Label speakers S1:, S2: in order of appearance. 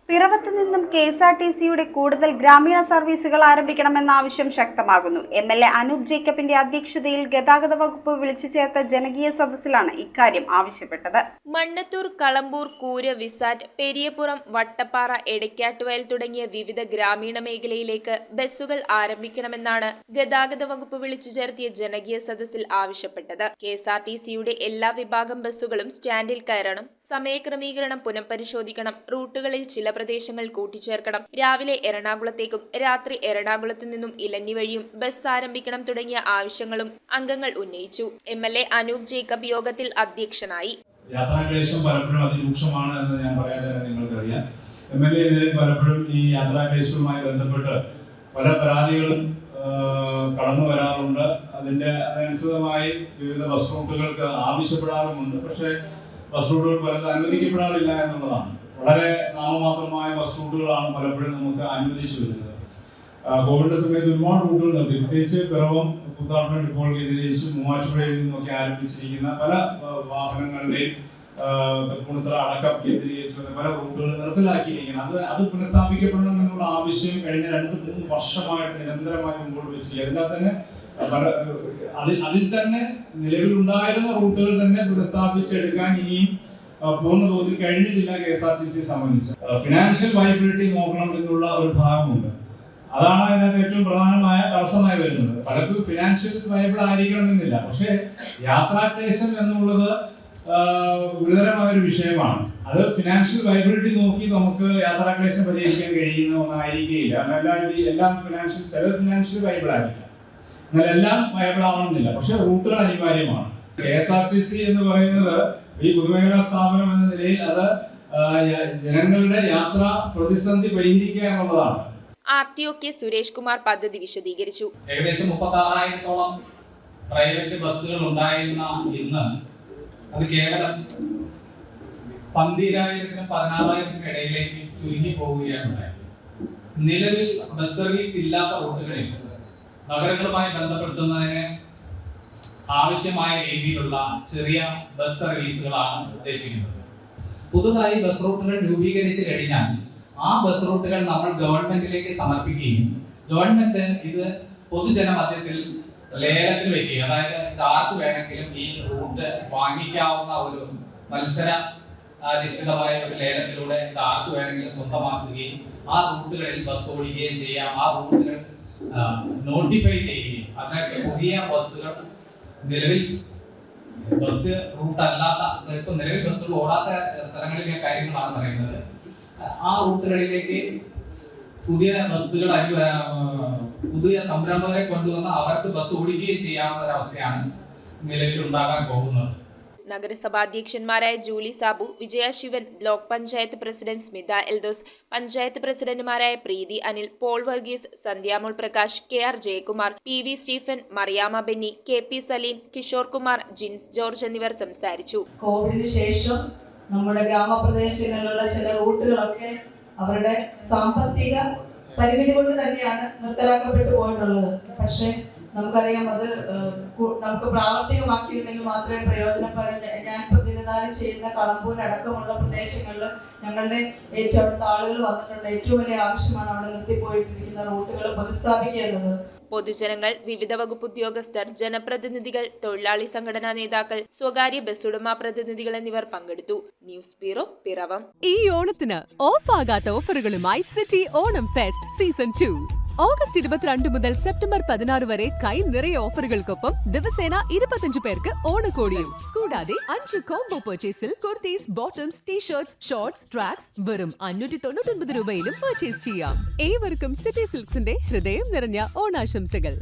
S1: പിറവത്ത് നിന്നും കെഎസ്ആർടിസിയുടെ കൂടുതൽ ഗ്രാമീണ സർവീസുകൾ ആരംഭിക്കണമെന്ന ആവശ്യം ശക്തമാകുന്നു. എംഎൽഎ അനൂപ് ജേക്കബിന്റെ അധ്യക്ഷതയിൽ ഗതാഗത വകുപ്പ് വിളിച്ചു ചേർത്ത ജനകീയ സദസ്സിലാണ് ഇക്കാര്യം ആവശ്യപ്പെട്ടത്.
S2: മണ്ണത്തൂർ, കളമ്പൂർ, കൂര്, വിസാറ്റ്, പെരിയപുറം, വട്ടപ്പാറ, എടക്കാട്ടുവയൽ തുടങ്ങിയ വിവിധ ഗ്രാമീണ മേഖലയിലേക്ക് ബസ്സുകൾ ആരംഭിക്കണമെന്നാണ് ഗതാഗത വകുപ്പ് വിളിച്ചു ചേർത്തിയ ജനകീയ സദസ്സിൽ ആവശ്യപ്പെട്ടത്. കെഎസ്ആർടിസിയുടെ എല്ലാ വിഭാഗം ബസ്സുകളും സ്റ്റാൻഡിൽ കയറണം, സമയക്രമീകരണം പുനഃപരിശോധിക്കണം, റൂട്ടുകളിൽ ചില പ്രദേശങ്ങൾ കൂട്ടിച്ചേർക്കണം, രാവിലെ എറണാകുളത്തേക്കും രാത്രി എറണാകുളത്തു നിന്നും ഇലഞ്ഞി വഴിയും ബസ് ആരംഭിക്കണം തുടങ്ങിയ ആവശ്യങ്ങളും അംഗങ്ങൾ ഉന്നയിച്ചു. എംഎൽഎ അനൂപ് ജേക്കബ് യോഗത്തിൽ അധ്യക്ഷനായി.
S3: യാത്രാക്ലേശം പലപ്പോഴും അതിരൂക്ഷമാണ് എന്ന് ഞാൻ പറയാതെ നിങ്ങൾക്കറിയാം. എംഎൽഎ പലപ്പോഴും ഈ യാത്രാക്ലേശവുമായി ബന്ധപ്പെട്ട് പല പരാതികളും കടന്നു വരാറുണ്ട്. അതനുസൃതമായി വിവിധ ബസ് റൂട്ടുകൾക്ക് ആവശ്യപ്പെടാറുമുണ്ട്. പക്ഷേ ബസ് റൂട്ടുകൾ പലത് അനുവദിക്കപ്പെടാറില്ല എന്നുള്ളതാണ്. വളരെ നാമമാത്രമായ ബസ് റൂട്ടുകളാണ് പലപ്പോഴും നമുക്ക് അനുവദിച്ചു വരുന്നത്. കോവിഡിന്റെ സമയത്ത് ഒരുപാട് റൂട്ടുകൾ നിർത്തി, പ്രത്യേകിച്ച് പിറവം, കൂത്താട്ടും ഇപ്പോൾ കേന്ദ്രീകരിച്ച് മൂവാറ്റുപുഴയിൽ നിന്നൊക്കെ ആരംഭിച്ചിരിക്കുന്ന പല വാഹനങ്ങളുടെയും തൃപ്പൂണിത്തുറ അടക്കം കേന്ദ്രീകരിച്ച് പല റൂട്ടുകൾ നിർത്തലാക്കിയിരിക്കുന്നത്. അത് പുനഃസ്ഥാപിക്കപ്പെടണം എന്നുള്ള ആവശ്യം കഴിഞ്ഞ 2-3 വർഷമായിട്ട് നിരന്തരമായി മുമ്പോട്ട് വെച്ചിരിക്കുക. അതിൽ തന്നെ നിലവിലുണ്ടായിരുന്ന റൂട്ടുകൾ തന്നെ പുനഃസ്ഥാപിച്ചെടുക്കാൻ ഇനിയും പൂർണ്ണ തോതിൽ കഴിഞ്ഞിട്ടില്ല. കെഎസ്ആർടിസിയെ സംബന്ധിച്ച് ഫിനാൻഷ്യൽ വയബിലിറ്റി നോക്കണം എന്നുള്ള ഒരു ഭാഗമുണ്ട്. അതാണ് അതിനകത്ത് ഏറ്റവും പ്രധാനമായ തടസ്സമായി വരുന്നത്. പലർക്കും ഫിനാൻഷ്യൽ വയബിൾ ആയിരിക്കണമെന്നില്ല, പക്ഷേ യാത്രാക്ലേശം എന്നുള്ളത് ഗുരുതരമായ ഒരു വിഷയമാണ്. അത് ഫിനാൻഷ്യൽ വയബിലിറ്റി നോക്കി നമുക്ക് യാത്രാക്ലേശം പരിഹരിക്കാൻ കഴിയുന്ന ഒന്നായിരിക്കുകയില്ല. എല്ലാം ചില ഫിനാൻഷ്യൽ വയബിൾ ആയിരിക്കാം, എന്നാൽ എല്ലാം വയബിൾ ആവണമെന്നില്ല. പക്ഷെ റൂട്ടുകൾ അനിവാര്യമാണ്. കെഎസ്ആർടിസി എന്ന് പറയുന്നത് ഈ പൊതുമേഖലാ സ്ഥാപനം എന്ന നിലയിൽ അത് ജനങ്ങളുടെ യാത്രാ പ്രതിസന്ധി പരിഹരിക്കുക എന്നുള്ളതാണ്.
S2: ആർടിഒ കെ സുരേഷ് കുമാർ പദ്ധതി വിശദീകരിച്ചു.
S4: ഏകദേശം 36,000-ഓളം പ്രൈവറ്റ് ബസ്സുകൾ ഉണ്ടായിരുന്ന ഇന്ന് അത് കേവലം 12,000-നും 14,000-നും ഇടയിലേക്ക് ചുരുങ്ങി പോവുകയാണ്. നിലവിൽ ബസ് സർവീസ് ഇല്ലാത്ത റൂട്ടുകളിൽ നഗരങ്ങളുമായി ബന്ധപ്പെടുത്തുന്നതിന് ആവശ്യമായ രീതിയിലുള്ള ചെറിയ ബസ് സർവീസുകളാണ് ഉദ്ദേശിക്കുന്നത്. പുതുതായി ബസ് റൂട്ടുകൾ രൂപീകരിച്ചു കഴിഞ്ഞാൽ ആ ബസ് റൂട്ടുകൾ നമ്മൾ ഗവൺമെന്റിലേക്ക് സമർപ്പിക്കുകയും ഗവൺമെന്റ് ഇത് പൊതുജന മധ്യത്തിൽ ലേലത്തിൽ വയ്ക്കുകയും, അതായത് ആർക്ക് വേണമെങ്കിലും ഈ റൂട്ട് വാങ്ങിക്കാവുന്ന ഒരു മത്സര അധിഷ്ഠിതമായ ഒരു ലേലത്തിലൂടെ ആർക്ക് വേണമെങ്കിലും സ്വന്തമാക്കുകയും ആ റൂട്ടുകളിൽ ബസ് ഓടിക്കുകയും ചെയ്യാം. ആ റൂട്ടുകൾ നോട്ടിഫൈ ചെയ്യുകയും അങ്ങനെ പുതിയ ബസ്സുകൾ നിലവിൽ ബസ് റൂട്ട് അല്ലാത്ത നിലവിൽ ബസ്സുകൾ ഓടാത്ത സ്ഥലങ്ങളിലെ കാര്യങ്ങളാണ് പറയുന്നത്. ആ റൂട്ടുകളിലേക്ക് പുതിയ ബസ്സുകൾ പുതിയ സംരംഭകരെ കൊണ്ടുവന്ന് അവർക്ക് ബസ് ഓടിക്കുകയും ചെയ്യാവുന്ന ഒരവസ്ഥയാണ് നിലവിൽ ഉണ്ടാകാൻ പോകുന്നത്.
S2: നഗരസഭാധ്യക്ഷന്മാരായ ജൂലി സാബു, വിജയ ശിവൻ, ബ്ലോക്ക് പഞ്ചായത്ത് പ്രസിഡന്റ് സ്മിത എൽദോസ്, പഞ്ചായത്ത് പ്രസിഡന്റുമാരായ പ്രീതി അനിൽ, പോൾ വർഗീസ്, സന്ധ്യാമോൾ പ്രകാശ്, കെ.ആർ. ജയകുമാർ, പി.വി. സ്റ്റീഫൻ, മറിയാമ്മ ബെന്നി, കെ.പി. സലീം, കിഷോർ കുമാർ, ജിൻസ് ജോർജ് എന്നിവർ സംസാരിച്ചു.
S5: കോവിഡിന് ശേഷം നമ്മുടെ ഗ്രാമപ്രദേശങ്ങളിലുള്ള ചില റൂട്ടുകളൊക്കെ അവരുടെ സാമ്പത്തിക പരിമിതി കൊണ്ട് തന്നെയാണ് നിർത്തലാക്കപ്പെട്ടു പോയിട്ടുള്ളത്. പക്ഷേ നമുക്കറിയാം, അത് നമുക്ക് പ്രാവർത്തികമാക്കിയിട്ടുണ്ടെങ്കിൽ മാത്രമേ പ്രയോജനപ്പെടാൻ. ഞാൻ പ്രതിനിധാനം ചെയ്യുന്ന കളമ്പൂരടക്കമുള്ള പ്രദേശങ്ങളിൽ ഞങ്ങളുടെ അവിടുത്തെ ആളുകൾ വന്നിട്ടുണ്ട്. ഏറ്റവും വലിയ ആവശ്യമാണ് അവിടെ നിർത്തിപ്പോയിട്ടിരിക്കുന്ന റൂട്ടുകൾ പുനഃസ്ഥാപിക്കുക എന്നത്.
S2: പൊതുജനങ്ങൾ, വിവിധ വകുപ്പ് ഉദ്യോഗസ്ഥർ, ജനപ്രതിനിധികൾ, തൊഴിലാളി സംഘടനാ നേതാക്കൾ, സ്വകാര്യ ബസ്സുടമ പ്രതിനിധികൾ എന്നിവർ പങ്കെടുത്തു. News bureau, Piravom.
S6: ഈ ഓണത്തിന് ഓഫ് ആകാത്ത ഓഫറുകളുമായി city Onam fest season 2. August 22 മുതൽ സെപ്റ്റംബർ 16 വരെ കൈ നിറയെ ഓഫറുകൾക്കൊപ്പം ദിവസേന 25 പേർക്ക് ഓണക്കോടിയും. കൂടാതെ 5 കോംബോ പർച്ചേസിൽ kurtis, bottoms, T-shirts, shorts, tracks വെറും 599 രൂപയിലും പർച്ചേസ് ചെയ്യാം. ഏവർക്കും സിറ്റി സിൽക്സിന്റെ ഹൃദയം നിറഞ്ഞ ഓണാശംസകൾ.